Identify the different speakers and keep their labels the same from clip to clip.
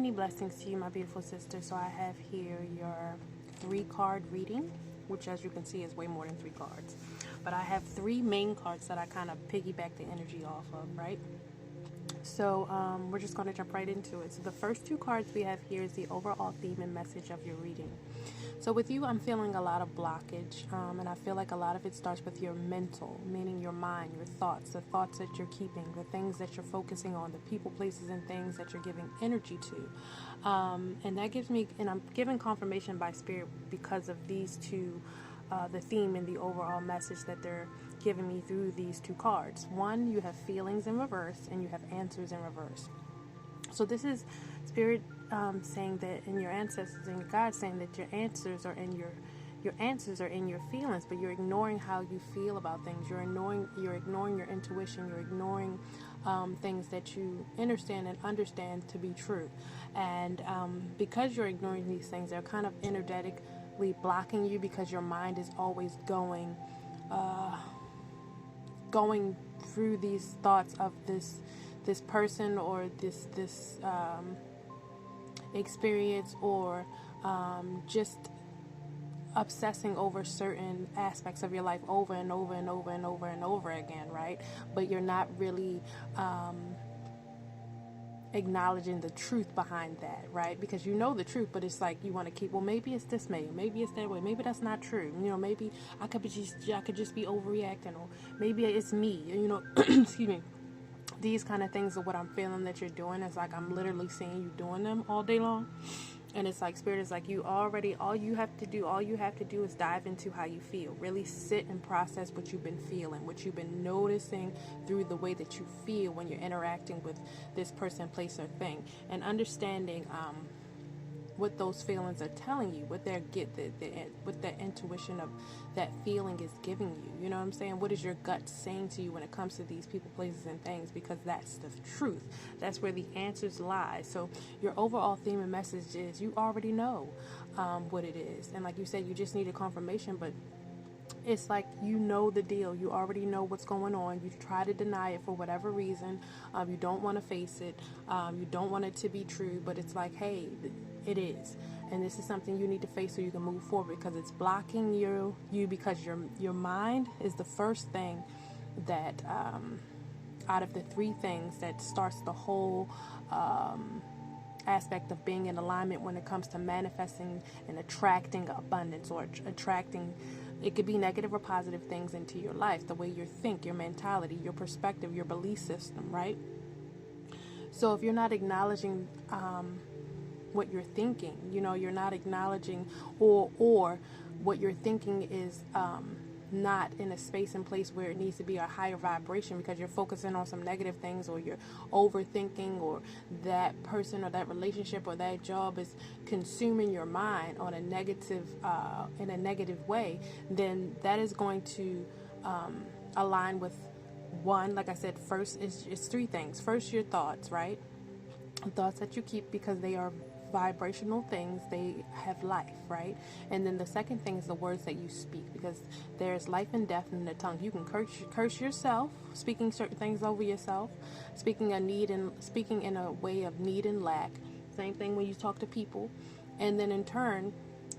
Speaker 1: Many blessings to you, my beautiful sister. So I have here your 3-card reading, which as you can see is way more than 3 cards. But I have 3 main cards that I kind of piggyback the energy off of, right? So we're just going to jump right into it. So the first 2 cards we have here is the overall theme and message of your reading. So with you, I'm feeling a lot of blockage, and I feel like a lot of it starts with your mental, meaning your mind, your thoughts, the thoughts that you're keeping, the things that you're focusing on, the people, places, and things that you're giving energy to. And that gives me, and I'm given confirmation by Spirit because of these 2, the theme and the overall message that they're giving me through these 2 cards. One, you have feelings in reverse, and you have answers in reverse. So this is Spirit saying that, in your ancestors and your God saying that your answers are in your feelings, but you're ignoring how you feel about things. You're ignoring your intuition. You're ignoring things that you understand to be true. And because you're ignoring these things, they're kind of energetically blocking you because your mind is always going through these thoughts of this person or this experience, or just obsessing over certain aspects of your life over and over and over and over and over again, right? But you're not really acknowledging the truth behind that, right? Because you know the truth, but it's like you want to keep, well, maybe it's this way, maybe it's that way, maybe that's not true, maybe I could just be overreacting, or maybe it's me, excuse me. These kind of things are what I'm feeling that you're doing. It's like I'm literally seeing you doing them all day long. And it's like Spirit is like, all you have to do is dive into how you feel. Really sit and process what you've been feeling, what you've been noticing through the way that you feel when you're interacting with this person, place, or thing. And understanding what those feelings are telling you, what what the intuition of that feeling is giving you. You know what I'm saying? What is your gut saying to you when it comes to these people, places, and things? Because that's the truth. That's where the answers lie. So your overall theme and message is you already know what it is. And like you said, you just need a confirmation, but it's like the deal. You already know what's going on. You try to deny it for whatever reason. You don't want to face it. You don't want it to be true. But it's like, hey, it is. And this is something you need to face so you can move forward, because it's blocking you because your mind is the first thing that, out of the 3 things that starts the whole aspect of being in alignment when it comes to manifesting and attracting abundance, or attracting, it could be negative or positive things into your life, the way you think, your mentality, your perspective, your belief system, right? So if you're not acknowledging what you're thinking, you're not acknowledging, or what you're thinking is not in a space and place where it needs to be a higher vibration, because you're focusing on some negative things, or you're overthinking, or that person or that relationship or that job is consuming your mind on a negative in a negative way, then that is going to align with, one, like I said, first is it's 3 things. First, your thoughts, right? Thoughts that you keep, because they are vibrational things, they have life, right? And then the second thing is the words that you speak, because there's life and death in the tongue. You can curse yourself, speaking certain things over yourself, speaking in a way of need and lack. Same thing when you talk to people. And then in turn,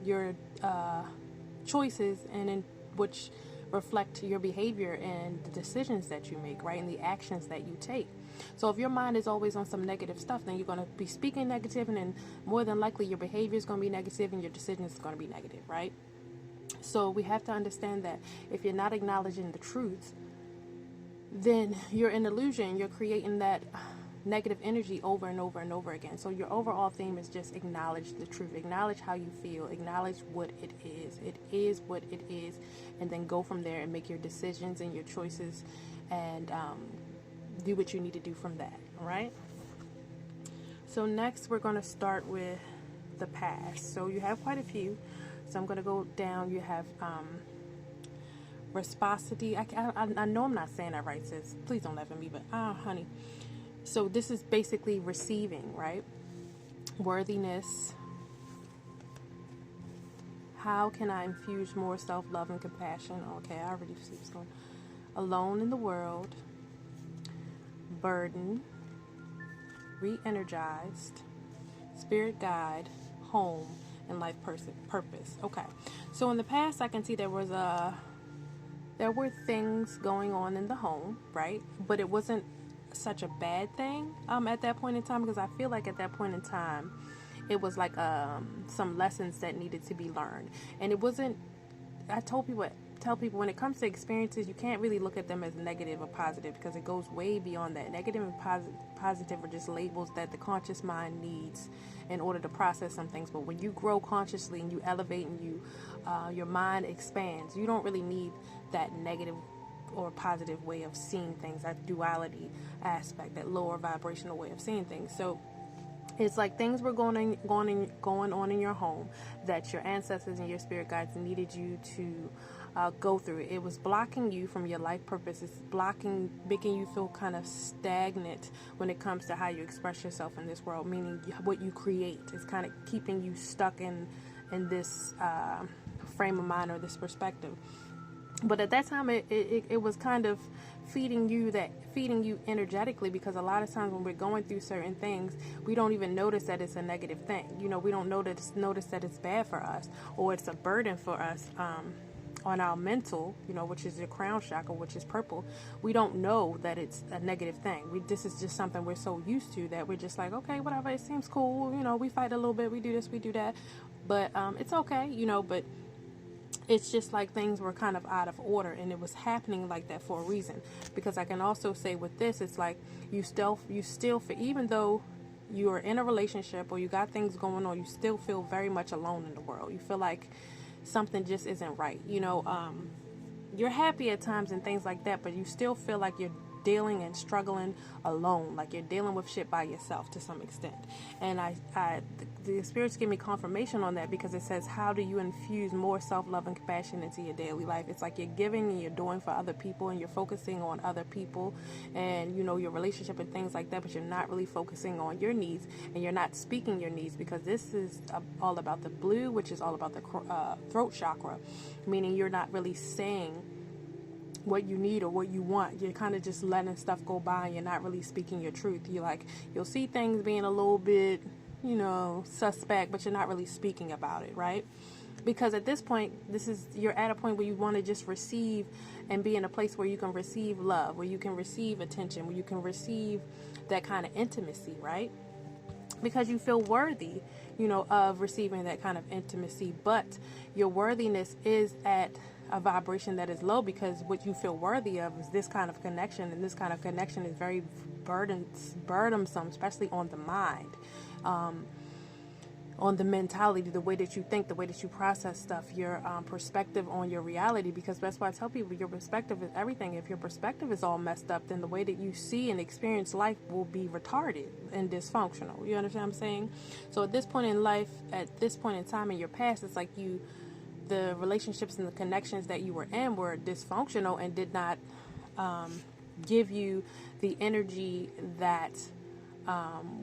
Speaker 1: your choices, and in which reflect your behavior and the decisions that you make, right? And the actions that you take. So if your mind is always on some negative stuff, then you're going to be speaking negative, and then more than likely your behavior is going to be negative and your decisions are going to be negative, right? So we have to understand that if you're not acknowledging the truth, then you're in illusion. You're creating that negative energy over and over and over again. So your overall theme is just acknowledge the truth, acknowledge how you feel, acknowledge what it is what it is, and then go from there and make your decisions and your choices, and do what you need to do from that. All right. So next we're going to start with the past. So you have quite a few. So I'm going to go down. You have reciprocity. I know I'm not saying that right, sis. Please don't laugh at me, but honey. So this is basically receiving, right? Worthiness. How can I infuse more self-love and compassion? Okay, I already see what's going on. Alone in the world. Burden. Re-energized. spirit guide, home, and life purpose. Okay. So in the past, I can see there were things going on in the home, right? But it wasn't such a bad thing at that point in time, because I feel like at that point in time, it was like some lessons that needed to be learned. And it wasn't, tell people when it comes to experiences, you can't really look at them as negative or positive, because it goes way beyond that. Negative and positive are just labels that the conscious mind needs in order to process some things. But when you grow consciously and you elevate and your mind expands, you don't really need that negative or positive way of seeing things, that duality aspect, that lower vibrational way of seeing things. So it's like things were going on in your home that your ancestors and your spirit guides needed you to go through. It was blocking you from your life purpose. It's making you feel kind of stagnant when it comes to how you express yourself in this world, meaning what you create is kind of keeping you stuck in this frame of mind or this perspective. But at that time, it was kind of feeding you energetically, because a lot of times when we're going through certain things, we don't even notice that it's a negative thing. We don't notice that it's bad for us, or it's a burden for us on our mental, which is your crown chakra, which is purple. We don't know that it's a negative thing. This is just something we're so used to that we're just like, okay, whatever, it seems cool. We fight a little bit, we do this, we do that, but it's okay, but it's just like things were kind of out of order, and it was happening like that for a reason. Because I can also say with this, it's like you still even though you are in a relationship or you got things going on, you still feel very much alone in the world. You feel like something just isn't right. You're happy at times and things like that, but you still feel like you're dealing and struggling alone, like you're dealing with shit by yourself to some extent. And the spirits give me confirmation on that, because it says, how do you infuse more self-love and compassion into your daily life? It's like you're giving and you're doing for other people, and you're focusing on other people and your relationship and things like that, but you're not really focusing on your needs, and you're not speaking your needs, because this is all about the blue, which is all about the throat chakra, meaning you're not really saying what you need or what you want. You're kind of just letting stuff go by, and you're not really speaking your truth. You'll see things being a little bit, suspect, but you're not really speaking about it, right? Because at this point, you're at a point where you want to just receive and be in a place where you can receive love, where you can receive attention, where you can receive that kind of intimacy, right? Because you feel worthy, of receiving that kind of intimacy, but your worthiness is at a vibration that is low, because what you feel worthy of is this kind of connection, and this kind of connection is very burdensome, especially on the mind, on the mentality, the way that you think, the way that you process stuff, your perspective on your reality. Because that's why I tell people, your perspective is everything. If your perspective is all messed up, then the way that you see and experience life will be retarded and dysfunctional. You understand what I'm saying? So at this point in life, at this point in time in your past, it's like the relationships and the connections that you were in were dysfunctional and did not give you the energy that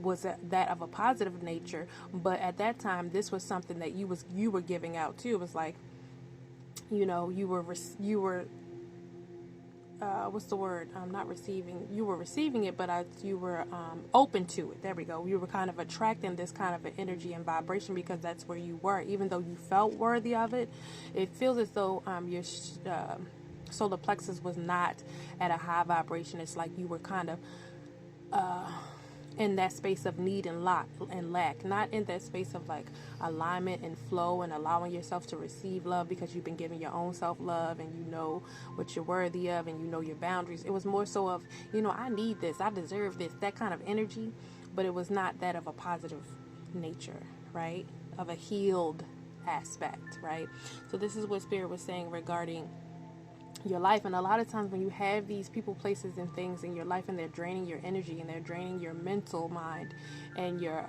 Speaker 1: was that of a positive nature. But at that time, this was something that you were giving out too. It was like, you were what's the word? Not receiving. You were receiving it, but you were open to it. There we go. You were kind of attracting this kind of an energy and vibration, because that's where you were. Even though you felt worthy of it, it feels as though your solar plexus was not at a high vibration. It's like you were kind of in that space of need and lack, not in that space of like alignment and flow and allowing yourself to receive love, because you've been giving your own self love and you know what you're worthy of and you know your boundaries. It was more so of, I need this, I deserve this, that kind of energy, but it was not that of a positive nature, right? Of a healed aspect, right? So this is what Spirit was saying regarding your life. And a lot of times when you have these people, places, and things in your life, and they're draining your energy and they're draining your mental mind and your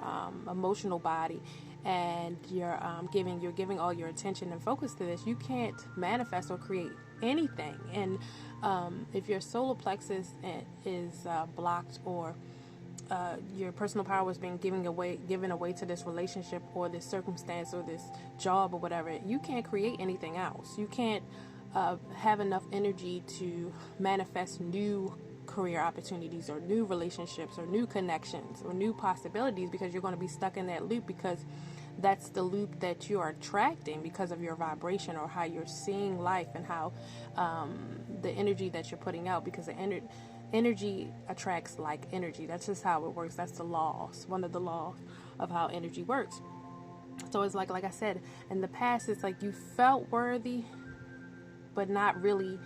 Speaker 1: emotional body, and you're giving all your attention and focus to this, you can't manifest or create anything. And if your solar plexus is blocked, or your personal power is being given away to this relationship or this circumstance or this job or whatever, you can't create anything else. You can't have enough energy to manifest new career opportunities or new relationships or new connections or new possibilities, because you're going to be stuck in that loop, because that's the loop that you are attracting because of your vibration or how you're seeing life, and how the energy that you're putting out, because the energy attracts like energy. That's just how it works. That's the laws, one of the laws of how energy works. So it's like I said, in the past, it's like you felt worthy, but not really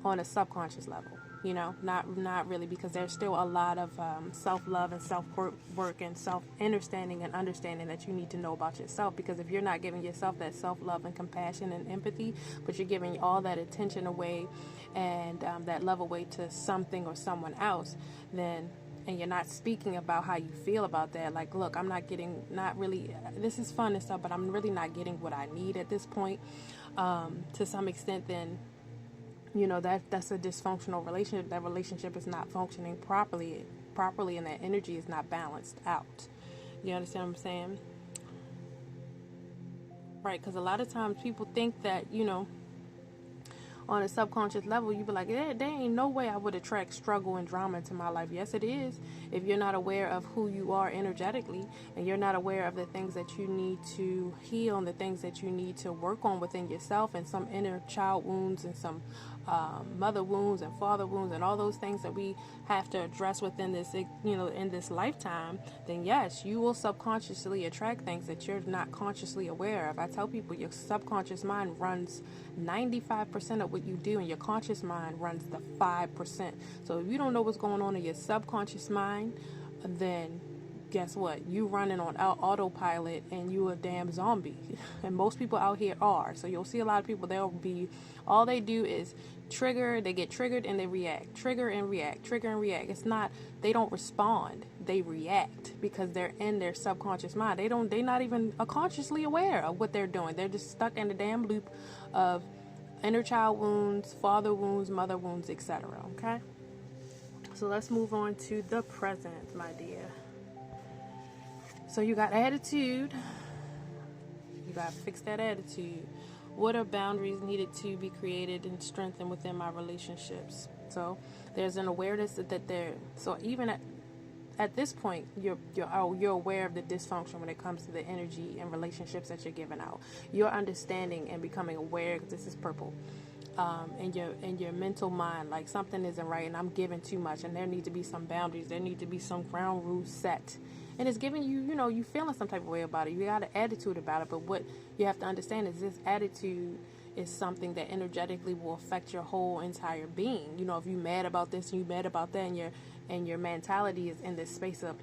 Speaker 1: on a subconscious level, not really, because there's still a lot of self-love and self-work and self-understanding and understanding that you need to know about yourself. Because if you're not giving yourself that self-love and compassion and empathy, but you're giving all that attention away and that love away to something or someone else, then, and you're not speaking about how you feel about that, like, look, I'm not really, this is fun and stuff, but I'm really not getting what I need at this point, to some extent, then that's a dysfunctional relationship. That relationship is not functioning properly, and that energy is not balanced out. You understand what I'm saying? Right, because a lot of times people think that, on a subconscious level, you be like, there ain't no way I would attract struggle and drama into my life. Yes, it is. If you're not aware of who you are energetically, and you're not aware of the things that you need to heal and the things that you need to work on within yourself, and some inner child wounds and some mother wounds and father wounds and all those things that we have to address within this, in this lifetime, then yes, you will subconsciously attract things that you're not consciously aware of. I tell people your subconscious mind runs 95% of what you do, and your conscious mind runs the 5%. So if you don't know what's going on in your subconscious mind, then guess what? You running on autopilot, and you a damn zombie. And most people out here are. So you'll see a lot of people, all they do is trigger, they get triggered and they react. Trigger and react. Trigger and react. It's not, they don't respond. They react because they're in their subconscious mind. They're not even consciously aware of what they're doing. They're just stuck in the damn loop of inner child wounds, father wounds, mother wounds, etc. Okay? So let's move on to the present, my dear. So you got attitude. You got to fix that attitude. What are boundaries needed to be created and strengthened within my relationships? So there's an awareness so even at this point, you're aware of the dysfunction when it comes to the energy and relationships that you're giving out. You're understanding and becoming aware, this is purple, in your mental mind, like something isn't right and I'm giving too much, and there need to be some boundaries. There need to be some ground rules set. And it's giving you, you feeling some type of way about it. You got an attitude about it. But what you have to understand is this attitude is something that energetically will affect your whole entire being. If you're mad about this and you're mad about that, and your mentality is in this space of,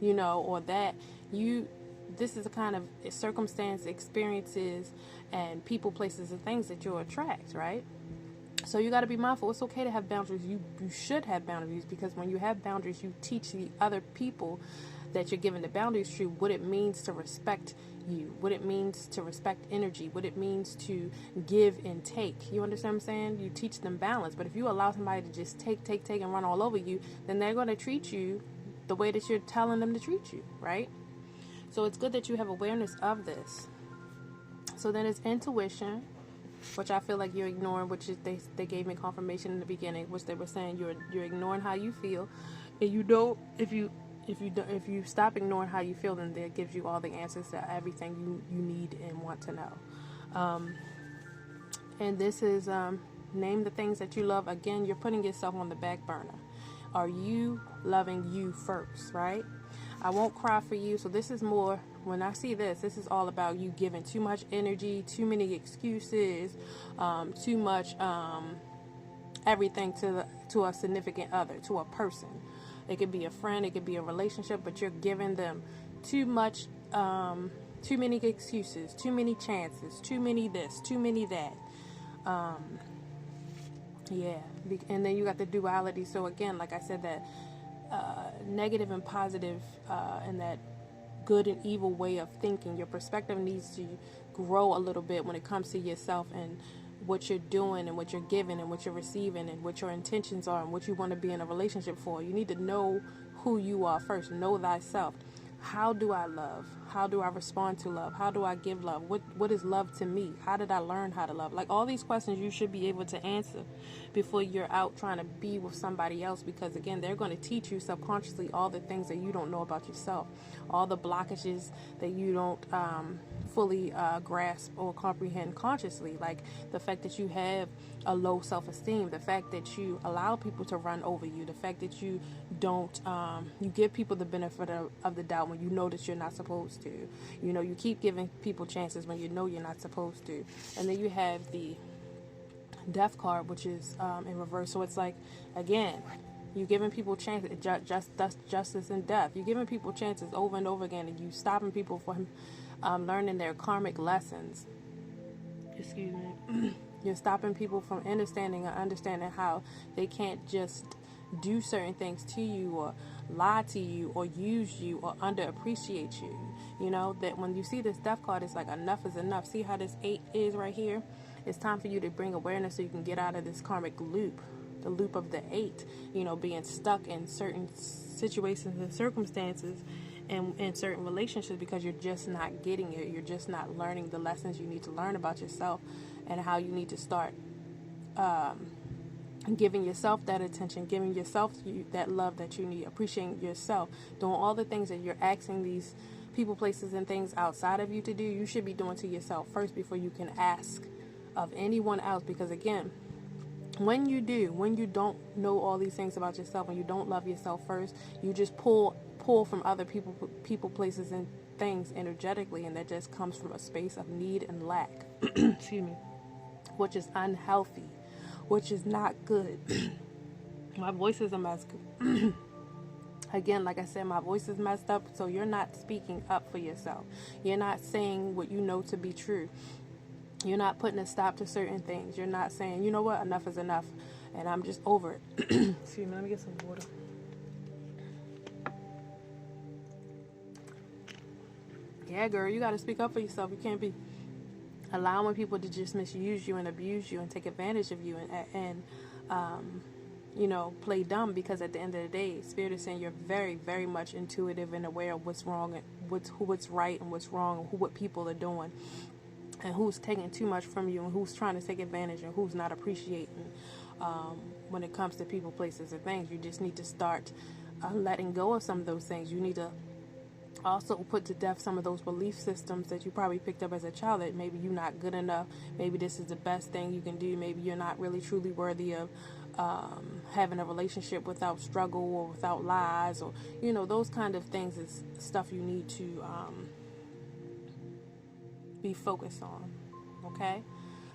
Speaker 1: or that, this is a kind of circumstance, experiences, and people, places, and things that you'll attract, right? So you got to be mindful. It's okay to have boundaries. You should have boundaries, because when you have boundaries, you teach the other people that you're giving the boundaries to what it means to respect you, what it means to respect energy, what it means to give and take. You understand what I'm saying? You teach them balance. But if you allow somebody to just take and run all over you, then they're going to treat you the way that you're telling them to treat you, right? So it's good that you have awareness of this. So then it's intuition, which I feel like you're ignoring, which is they gave me confirmation in the beginning, which they were saying you're ignoring how you feel, and you don't, if you stop ignoring how you feel, then that gives you all the answers to everything you need and want to know. And this is name the things that you love. Again, you're putting yourself on the back burner. Are you loving you first, right? I won't cry for you. So this is more, when I see this is all about you giving too much energy, too many excuses, too much everything to a significant other, to a person. It could be a friend, it could be a relationship, but you're giving them too much, too many excuses, too many chances, too many this, too many that. And then you got the duality. So again, like I said, that negative and positive, and that good and evil way of thinking. Your perspective needs to grow a little bit when it comes to yourself and what you're doing and what you're giving and what you're receiving and what your intentions are and what you want to be in a relationship for. You need to know who you are first. Know thyself. How do I love? How do I respond to love? How do I give love? What is love to me? How did I learn how to love? Like, all these questions you should be able to answer before you're out trying to be with somebody else, because again, they're going to teach you subconsciously all the things that you don't know about yourself, all the blockages that you don't fully grasp or comprehend consciously, like the fact that you have a low self-esteem, the fact that you allow people to run over you, the fact that you don't you give people the benefit of the doubt when you know that you're not supposed to. You know, you keep giving people chances when you know you're not supposed to. And then you have the death card, which is in reverse. So it's like, again, you're giving people chances, justice and death. You're giving people chances over and over again, and you stopping people from learning their karmic lessons. Excuse me. You're stopping people from understanding how they can't just do certain things to you, or lie to you, or use you, or underappreciate you. You know, that when you see this death card, it's like enough is enough. See how this 8 is right here? It's time for you to bring awareness so you can get out of this karmic loop, the loop of the 8, you know, being stuck in certain situations and circumstances and in certain relationships because you're just not getting it. You're just not learning the lessons you need to learn about yourself and how you need to start giving yourself that attention, giving yourself that love that you need, appreciating yourself, doing all the things that you're asking these people, places, and things outside of you to do. You should be doing to yourself first before you can ask of anyone else, because again, when you don't know all these things about yourself, and you don't love yourself first, you just pull from other people, places, and things energetically, and that just comes from a space of need and lack. Excuse me, which is unhealthy, which is not good. My voice is a mess. Again, like I said, my voice is messed up, so you're not speaking up for yourself. You're not saying what you know to be true. You're not putting a stop to certain things. You're not saying, you know what, enough is enough, and I'm just over it. Excuse me, let me get some water. Yeah, girl, you got to speak up for yourself. You can't be allowing people to just misuse you and abuse you and take advantage of you and you know, play dumb, because at the end of the day, Spirit is saying you're very, very much intuitive and aware of what's wrong and what's right and what's wrong and what people are doing and who's taking too much from you and who's trying to take advantage and who's not appreciating when it comes to people, places, and things. You just need to start letting go of some of those things. You need to also put to death some of those belief systems that you probably picked up as a child, that maybe you're not good enough, maybe this is the best thing you can do, maybe you're not really truly worthy of having a relationship without struggle or without lies, or, you know, those kind of things is stuff you need to be focused on. Okay,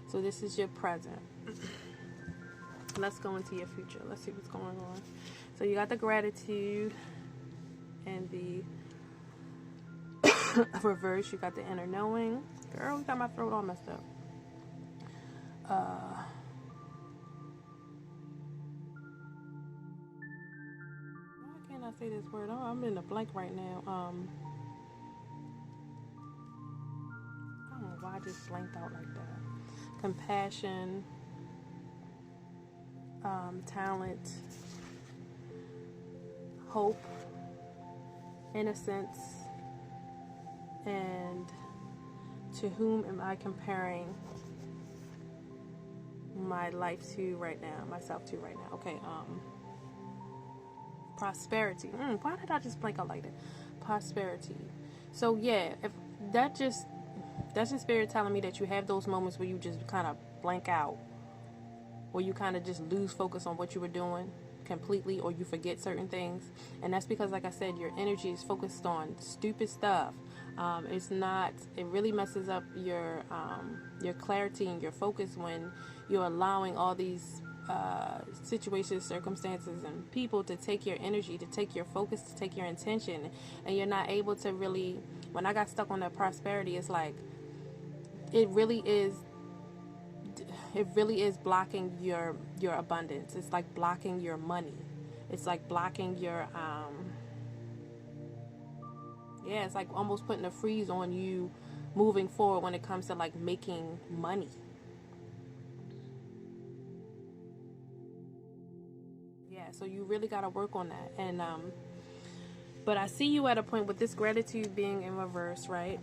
Speaker 1: so this is your present. Let's go into your future. Let's see what's going on. So you got the gratitude and the reverse. You got the inner knowing. Girl, you got my throat all messed up. Why can't I say this word? Oh, I'm in a blank right now. I don't know why I just blanked out like that. Compassion, talent, hope, innocence, and to whom am I comparing my life to right now, myself to right now? Okay, prosperity. Why did I just blank out like that? Prosperity. So yeah, if that's just Spirit telling me that you have those moments where you just kind of blank out, where you kind of just lose focus on what you were doing completely, or you forget certain things, and that's because, like I said, your energy is focused on stupid stuff. It really messes up your clarity and your focus when you're allowing all these situations, circumstances, and people to take your energy, to take your focus, to take your intention, and you're not able to really. When I got stuck on that prosperity, it's like it really is blocking your abundance. It's like blocking your money. It's like blocking your it's like almost putting a freeze on you moving forward when it comes to like making money. Yeah, so you really got to work on that. And But I see you at a point with this gratitude being in reverse, right?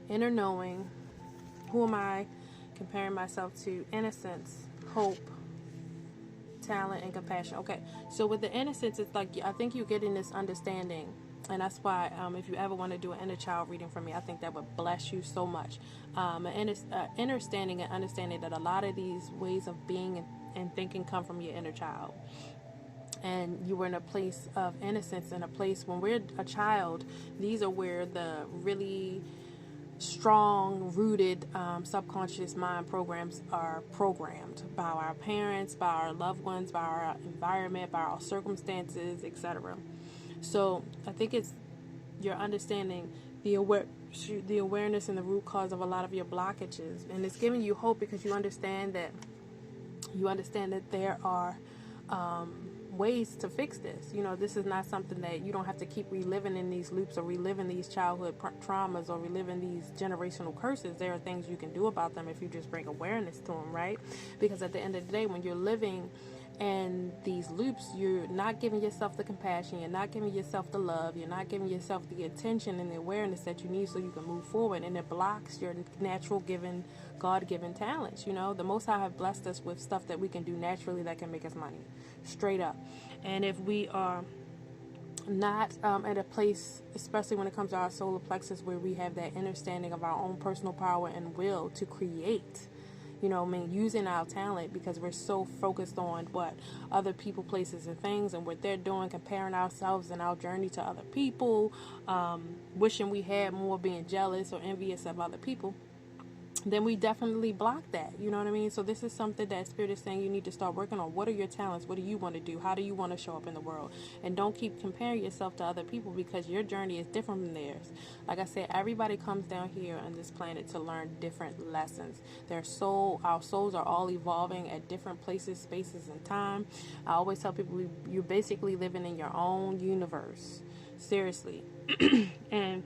Speaker 1: Inner knowing. Who am I comparing myself to? Innocence, hope, talent, and compassion. Okay, so with the innocence, it's like I think you get in this understanding, and that's why if you ever want to do an inner child reading for me, I think that would bless you so much. An understanding and understanding that a lot of these ways of being and thinking come from your inner child. And you were in a place of innocence, in a place when we're a child, these are where the really strong rooted subconscious mind programs are programmed by our parents, by our loved ones, by our environment, by our circumstances, etc. So I think it's your understanding the awareness and the root cause of a lot of your blockages, and it's giving you hope because you understand that there are ways to fix this. You know, this is not something that you don't have to keep reliving in these loops or reliving these childhood traumas or reliving these generational curses. There are things you can do about them if you just bring awareness to them, right? Because at the end of the day, when you're living in these loops, you're not giving yourself the compassion, you're not giving yourself the love, you're not giving yourself the attention and the awareness that you need so you can move forward, and it blocks your natural given, God-given talents. You know, the Most High have blessed us with stuff that we can do naturally that can make us money, straight up. And if we are not at a place, especially when it comes to our solar plexus, where we have that understanding of our own personal power and will to create, you know, I mean, using our talent, because we're so focused on what other people, places, and things, and what they're doing, comparing ourselves and our journey to other people, wishing we had more, being jealous or envious of other people, then we definitely block that. You know what I mean? So this is something that Spirit is saying you need to start working on. What are your talents? What do you want to do? How do you want to show up in the world? And don't keep comparing yourself to other people, because your journey is different from theirs. Like I said, everybody comes down here on this planet to learn different lessons. Our souls are all evolving at different places, spaces, and time. I always tell people you're basically living in your own universe. Seriously. And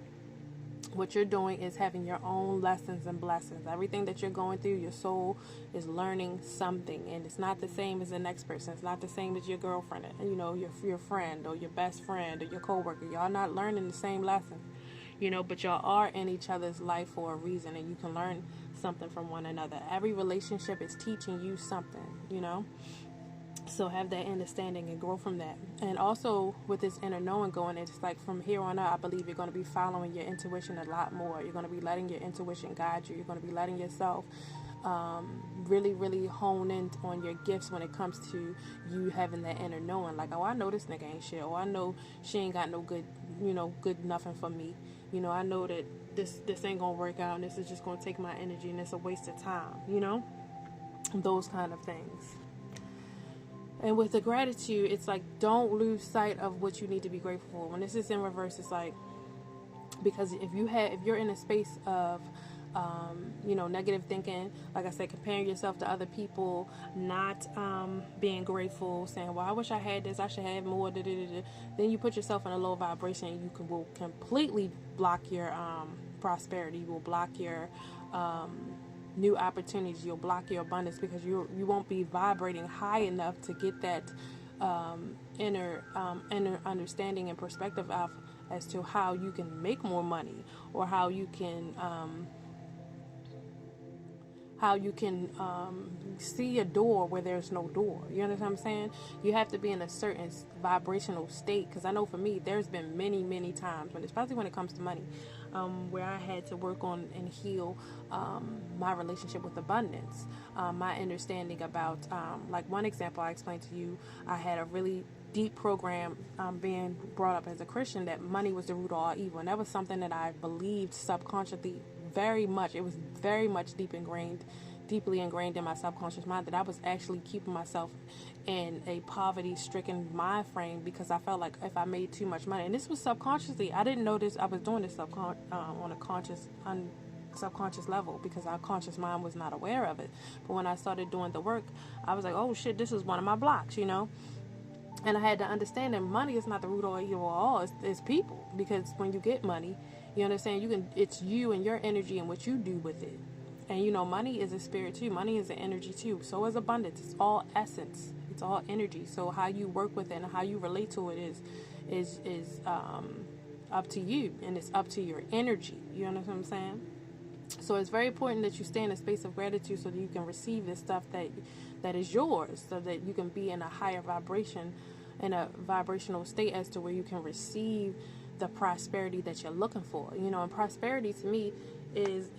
Speaker 1: what you're doing is having your own lessons and blessings. Everything that you're going through, your soul is learning something, and it's not the same as the next person. It's not the same as your girlfriend, you know, your friend or your best friend or your coworker. Y'all not learning the same lesson, you know, but y'all are in each other's life for a reason, and you can learn something from one another. Every relationship is teaching you something, you know. So have that understanding and grow from that. And also with this inner knowing going, it's like from here on out, I believe you're going to be following your intuition a lot more. You're going to be letting your intuition guide you. You're going to be letting yourself really, really hone in on your gifts when it comes to you having that inner knowing. Like, oh, I know this nigga ain't shit. Oh, I know she ain't got no good, you know, good nothing for me. You know, I know that this ain't going to work out, and this is just going to take my energy, and it's a waste of time, you know? Those kind of things. And with the gratitude, it's like, don't lose sight of what you need to be grateful for. When this is in reverse, it's like, because if you're in a space of you know, negative thinking, like I said, comparing yourself to other people, not being grateful, saying, well, I wish I had this, I should have more, then you put yourself in a low vibration, and will completely block your prosperity. You will block your new opportunities. You'll block your abundance, because you won't be vibrating high enough to get that inner understanding and perspective of as to how you can make more money, or how you can see a door where there's no door. You understand what I'm saying? You have to be in a certain vibrational state, because I know for me, there's been many, many times, especially when it comes to money, where I had to work on and heal my relationship with abundance, my understanding about, like one example I explained to you, I had a really deep program being brought up as a Christian that money was the root of all evil, and that was something that I believed subconsciously very much. It was very much deeply ingrained in my subconscious mind, that I was actually keeping myself in a poverty-stricken mind frame, because I felt like if I made too much money, and this was subconsciously, I didn't know this, I was doing this on a subconscious level, because our conscious mind was not aware of it. But when I started doing the work, I was like, oh shit, this is one of my blocks, you know. And I had to understand that money is not the root of evil at all. It's people, because when you get money, you understand, it's you and your energy and what you do with it. And you know, money is a spirit too. Money is an energy too. So is abundance. It's all essence. It's all energy. So how you work with it and how you relate to it is up to you, and it's up to your energy. You understand what I'm saying? So it's very important that you stay in a space of gratitude so that you can receive this stuff that is yours, so that you can be in a higher vibration, in a vibrational state as to where you can receive the prosperity that you're looking for. You know, and prosperity to me is,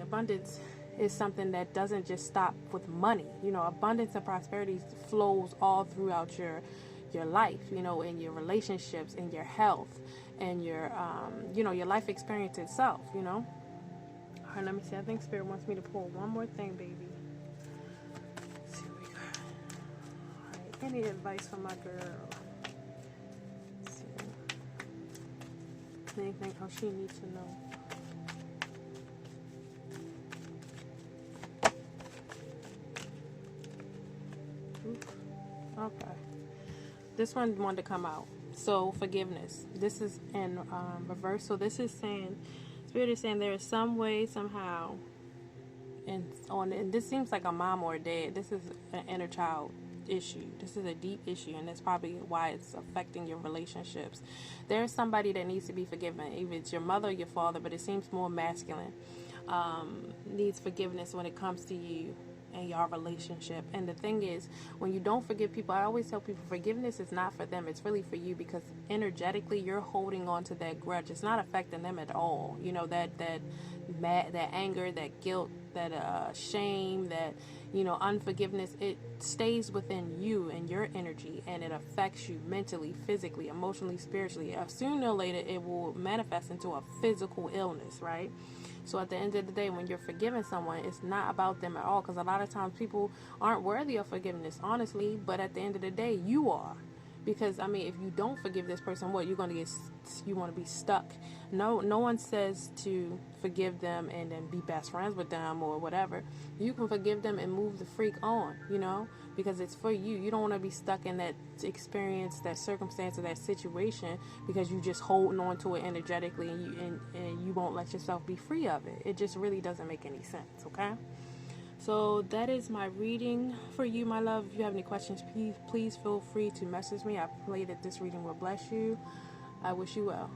Speaker 1: abundance is something that doesn't just stop with money. You know, abundance and prosperity flows all throughout your life, you know, in your relationships, in your health, and your your life experience itself, you know. All right, let me see. I think Spirit wants me to pull one more thing, baby. Let's see what we got. All right, any advice for my girl? Let's see. Anything how she needs to know? Okay. This one wanted to come out. So, forgiveness. This is in reverse. So, this is saying, Spirit is saying there is some way, somehow, and this seems like a mom or a dad. This is an inner child issue. This is a deep issue, and that's probably why it's affecting your relationships. There's somebody that needs to be forgiven. Either it's your mother or your father, but it seems more masculine. Needs forgiveness when it comes to you and your relationship. And the thing is, when you don't forgive people, I always tell people forgiveness is not for them, it's really for you, because energetically you're holding on to that grudge. It's not affecting them at all. You know, that anger, that guilt, that shame, that unforgiveness, it stays within you and your energy, and it affects you mentally, physically, emotionally, spiritually. Sooner or later it will manifest into a physical illness, right? So at the end of the day, when you're forgiving someone, it's not about them at all, because a lot of times people aren't worthy of forgiveness, honestly. But at the end of the day, you are. Because, I mean, if you don't forgive this person, what, you want to be stuck. No one says to forgive them and then be best friends with them or whatever. You can forgive them and move the freak on, because it's for you. You don't want to be stuck in that experience, that circumstance, or that situation, because you just holding on to it energetically, and you won't let yourself be free of it. It just really doesn't make any sense, okay? So that is my reading for you, my love. If you have any questions, please feel free to message me. I pray that this reading will bless you. I wish you well.